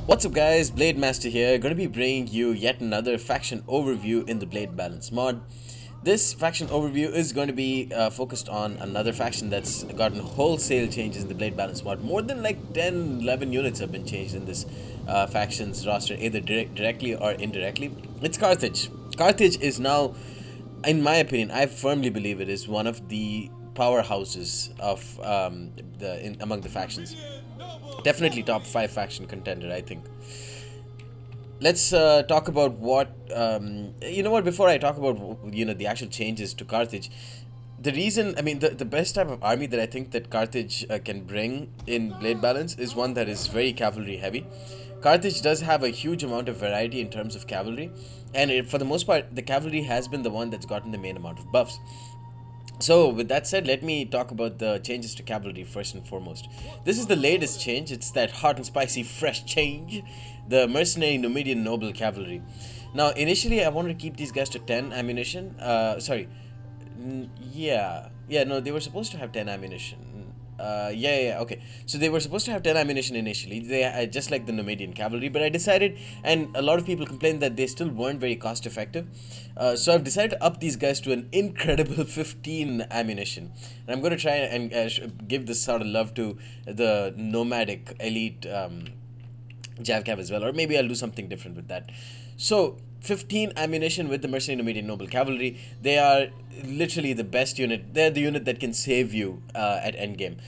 What's up guys, Blade Master here, going to be bringing you yet another faction overview in the Blade Balance mod. This faction overview is going to be focused on another faction that's gotten wholesale changes in the Blade Balance mod. More than like 10, 11 units have been changed in this faction's roster, either directly or indirectly. It's Carthage. Carthage is now, in my opinion, I firmly believe it is one of the powerhouses of among the factions. Definitely top 5 faction contender, I think. Let's talk about what you know what before I talk about the actual changes to Carthage. The reason, I mean, the best type of army that I think that Carthage can bring in Blade Balance is one that is very cavalry heavy. Carthage does have a huge amount of variety in terms of cavalry, and for the most part the cavalry has been the one that's gotten the main amount of buffs. So, with that said, let me talk about the changes to cavalry first and foremost. This is the latest change. It's that hot and spicy fresh change, the mercenary Numidian noble cavalry. Now, initially, I wanted to keep these guys to 10 ammunition. Sorry. Yeah, no, they were supposed to have 10 ammunition. Yeah, okay. So they were supposed to have 10 ammunition initially. They just like the Numidian cavalry, but I decided, and a lot of people complained that they still weren't very cost effective. So I've decided to up these guys to an incredible 15 ammunition. And I'm going to try and give this sort of love to the nomadic elite Javcav as well, or maybe I'll do something different with that. So 15 ammunition with the mercenary Numidian noble cavalry. They are literally the best unit. They're the unit that can save you at endgame.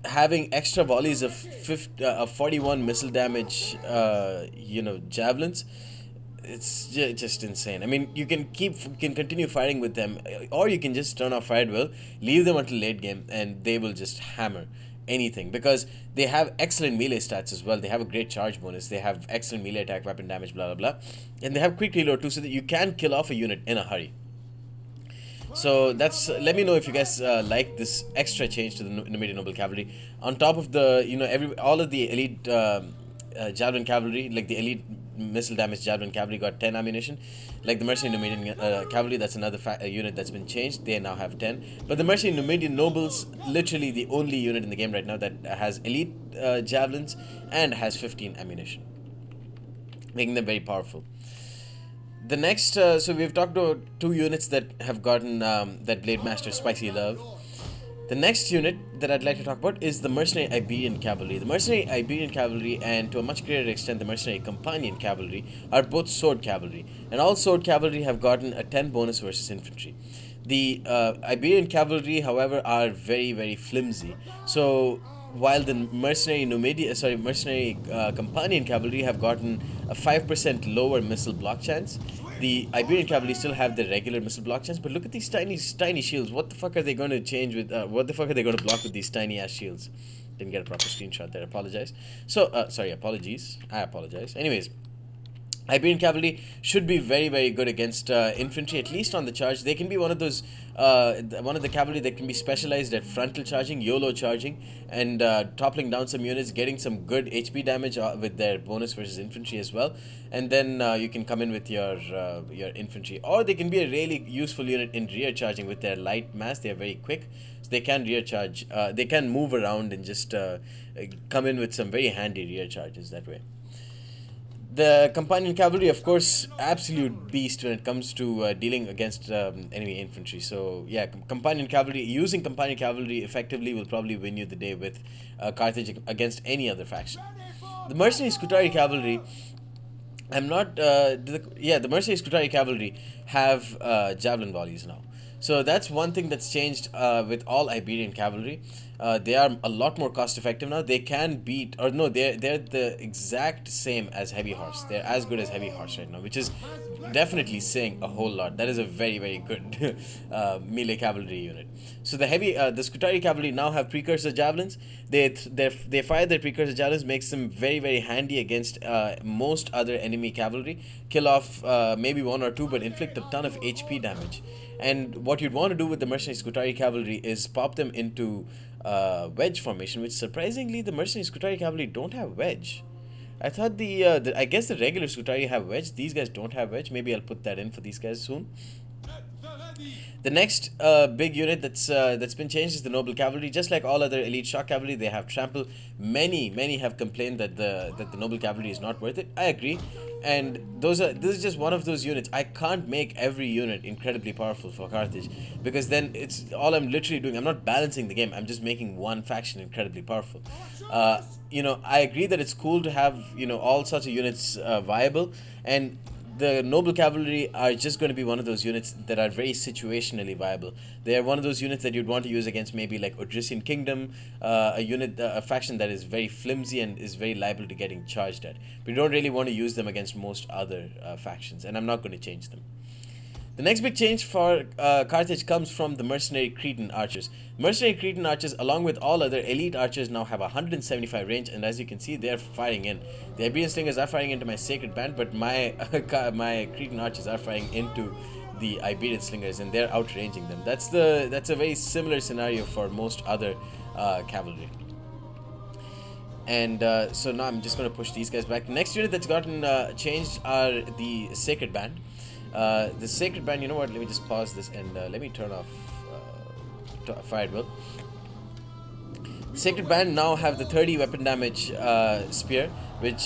Having extra volleys of 41 missile damage, javelins, it's just insane. I mean, you can continue fighting with them, or you can just turn off fire at will, leave them until late game, and they will just hammer anything because they have excellent melee stats as well. They have a great charge bonus. They have excellent melee attack, weapon damage, blah blah blah, and they have quick reload too, so that you can kill off a unit in a hurry. So that's let me know if you guys like this extra change to the Numidian Noble Cavalry. On top of the all of the elite javelin cavalry, like the elite missile damage javelin cavalry, got 10 ammunition. Like the mercenary Numidian cavalry, that's another unit that's been changed. They now have 10. But the mercenary Numidian nobles, literally the only unit in the game right now that has elite javelins and has 15 ammunition, making them very powerful. The next, so we've talked about 2 units that have gotten that Blade Master spicy love. The next unit that I'd like to talk about is the mercenary Iberian cavalry. The mercenary Iberian cavalry, and to a much greater extent the mercenary companion cavalry, are both sword cavalry, and all sword cavalry have gotten a 10 bonus versus infantry. The Iberian cavalry, however, are very, very flimsy. So while the mercenary companion cavalry have gotten a 5% lower missile block chance, the Iberian cavalry still have the regular missile block chance. But look at these tiny shields. What the fuck are they going to change with? What the fuck are they going to block with these tiny ass shields? Didn't get a proper screenshot there. Apologize. So sorry, apologies. I apologize. Anyways, Iberian cavalry should be very, very good against infantry, at least on the charge. They can be one of those, one of the cavalry that can be specialized at frontal charging, YOLO charging, and toppling down some units, getting some good HP damage with their bonus versus infantry as well. And then you can come in with your infantry, or they can be a really useful unit in rear charging with their light mass. They are very quick, so they can rear charge. They can move around and just come in with some very handy rear charges that way. The companion cavalry, of course, absolute beast when it comes to dealing against enemy infantry. So yeah, companion cavalry, using companion cavalry effectively will probably win you the day with Carthage against any other faction. The mercenary Scutari cavalry, I'm not. The mercenary Scutari cavalry have javelin volleys now. So that's one thing that's changed with all Iberian cavalry. They are a lot more cost effective now. They can beat, or no, they're the exact same as heavy horse. They're as good as heavy horse right now, which is definitely saying a whole lot. That is a very, very good melee cavalry unit. So the Scutari cavalry now have precursor javelins. They fire their precursor javelins, makes them very, very handy against most other enemy cavalry. Kill off maybe 1 or 2, but inflict a ton of HP damage. And what you'd want to do with the mercenary Scutari cavalry is pop them into wedge formation, which surprisingly the mercenary Scutari cavalry don't have wedge. I thought I guess the regular Scutari have wedge. These guys don't have wedge. Maybe I'll put that in for these guys soon. The next big unit that's been changed is the noble cavalry. Just like all other elite shock cavalry, they have trample. Many have complained that the noble cavalry is not worth it. I agree, and this is just one of those units. I can't make every unit incredibly powerful for Carthage, because then it's all I'm literally doing. I'm not balancing the game. I'm just making one faction incredibly powerful. I agree that it's cool to have all sorts of units viable, and the noble cavalry are just going to be one of those units that are very situationally viable. They are one of those units that you'd want to use against maybe like Odrysian Kingdom, a faction that is very flimsy and is very liable to getting charged at. But you don't really want to use them against most other factions, and I'm not going to change them. The next big change for Carthage comes from the mercenary Cretan archers. Mercenary Cretan archers, along with all other elite archers, now have 175 range, and as you can see, they're firing in. The Iberian slingers are firing into my sacred band, but my my Cretan archers are firing into the Iberian slingers, and they're outranging them. That's a very similar scenario for most other cavalry. And so now I'm just going to push these guys back. The next unit that's gotten changed are the sacred band. The sacred band, you know what, let me just pause this and let me turn off fire at will. Sacred band now have the 30 weapon damage spear,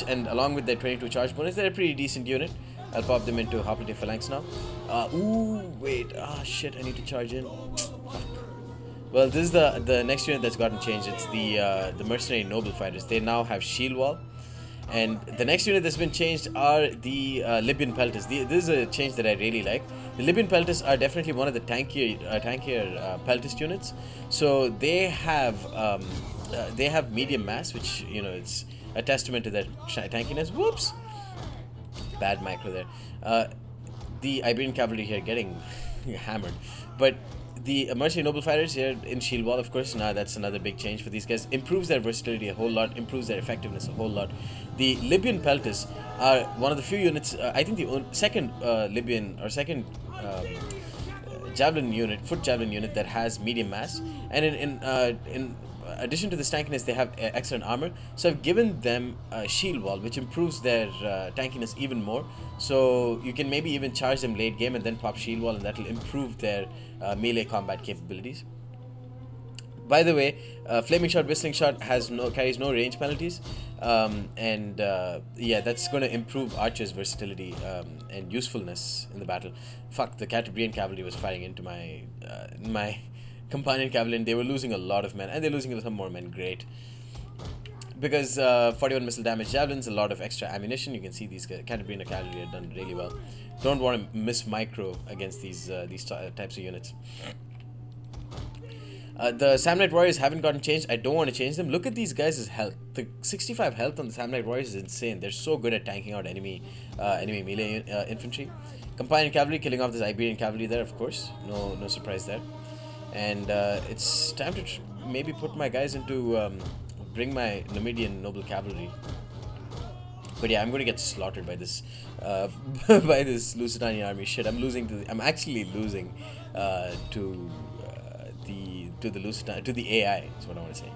and along with their 22 charge bonus, they're a pretty decent unit. I'll pop them into hoplite phalanx now. Shit, I need to charge in. Fuck. Well, this is the next unit that's gotten changed. It's the mercenary noble fighters. They now have shield wall. And the next unit that's been changed are the Libyan pelters. This is a change that I really like. The Libyan pelters are definitely one of the tankier peltist units. So they have medium mass, which it's a testament to their tankiness. Whoops, bad micro there. The Iberian cavalry here getting hammered, but the mercenary noble fighters here in shield wall, of course, now that's another big change for these guys. Improves their versatility a whole lot, improves their effectiveness a whole lot. The Libyan pelters are one of the few units, I think the second javelin unit, foot javelin unit that has medium mass, and in addition to the tankiness, they have excellent armor. So I've given them a shield wall, which improves their tankiness even more. So you can maybe even charge them late game and then pop shield wall, and that will improve their melee combat capabilities. By the way, flaming shot, whistling shot carries no range penalties, that's going to improve archers' versatility and usefulness in the battle. Fuck, the Cantabrian cavalry was firing into my companion cavalry, and they were losing a lot of men, and they're losing some more men. Great, because 41 missile damage javelins, a lot of extra ammunition. You can see these Cantabrian cavalry have done really well. Don't want to miss micro against these types of units. The Samnite Warriors haven't gotten changed. I don't want to change them. Look at these guys' health. The 65 health on the Samnite Warriors is insane. They're so good at tanking out enemy melee infantry. Companion cavalry killing off this Iberian cavalry there, of course. No surprise there. And it's time to maybe put my guys into bring my Numidian noble cavalry. But yeah, I'm going to get slaughtered by this by this Lusitanian army. Shit, I'm actually losing to the AI is what I want to say.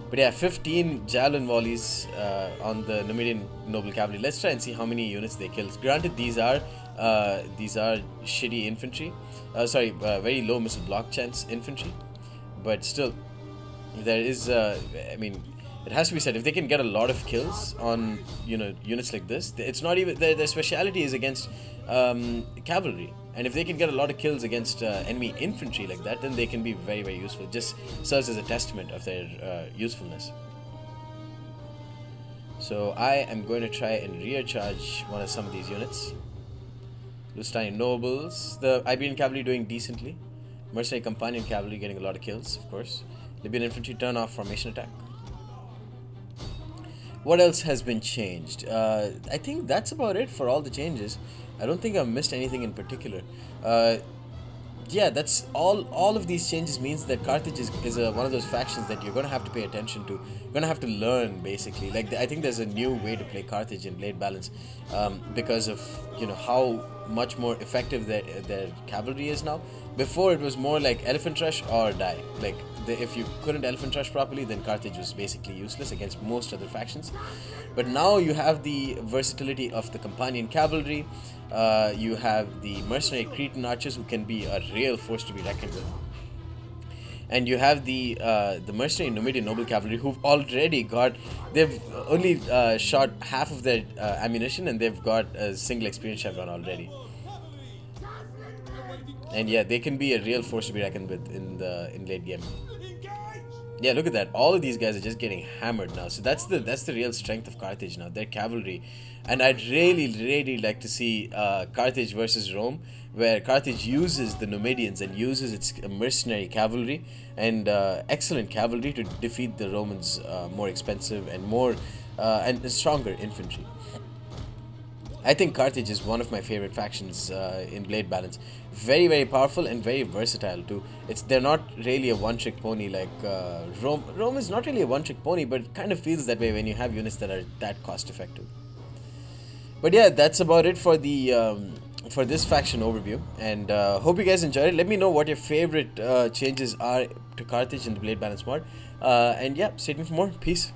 But yeah, 15 javelin volleys on the Numidian noble cavalry. Let's try and see how many units they kill. Granted, these are shitty infantry. Very low missile block chance infantry. But still, there is. It has to be said, if they can get a lot of kills on units like this, it's not even their speciality is against cavalry, and if they can get a lot of kills against enemy infantry like that, then they can be very, very useful. It just serves as a testament of their usefulness. So I am going to try and rear charge some of these units. Lusitanian nobles, the Iberian cavalry doing decently, mercenary companion cavalry getting a lot of kills, of course. Libyan infantry turn off formation attack. What else has been changed? I think that's about it for all the changes. I don't think I've missed anything in particular. That's all of these changes means that Carthage is one of those factions that you're going to have to pay attention to. You're going to have to learn, basically. I think there's a new way to play Carthage in Blade Balance because of how much more effective their cavalry is now. Before, it was more like elephant rush or die. if you couldn't elephant rush properly, then Carthage was basically useless against most other factions. But now you have the versatility of the companion cavalry. You have the mercenary Cretan archers who can be a real force to be reckoned with. And you have the mercenary Numidian noble cavalry who've already got, they've only shot half of their ammunition, and they've got a single experience chevron already. And yeah, they can be a real force to be reckoned with in late game. Yeah, look at that. All of these guys are just getting hammered now. So that's the real strength of Carthage now. Their cavalry, and I'd really like to see Carthage versus Rome, where Carthage uses the Numidians and uses its mercenary cavalry and excellent cavalry to defeat the Romans' more expensive and more and stronger infantry. I think Carthage is one of my favorite factions in Blade Balance. Very powerful and very versatile too. They're not really a one-trick pony like Rome. Rome is not really a one-trick pony, but it kind of feels that way when you have units that are that cost-effective. But yeah, that's about it for the for this faction overview, and hope you guys enjoyed it. Let me know what your favorite changes are to Carthage in the Blade Balance mod, and yeah, stay tuned for more. Peace.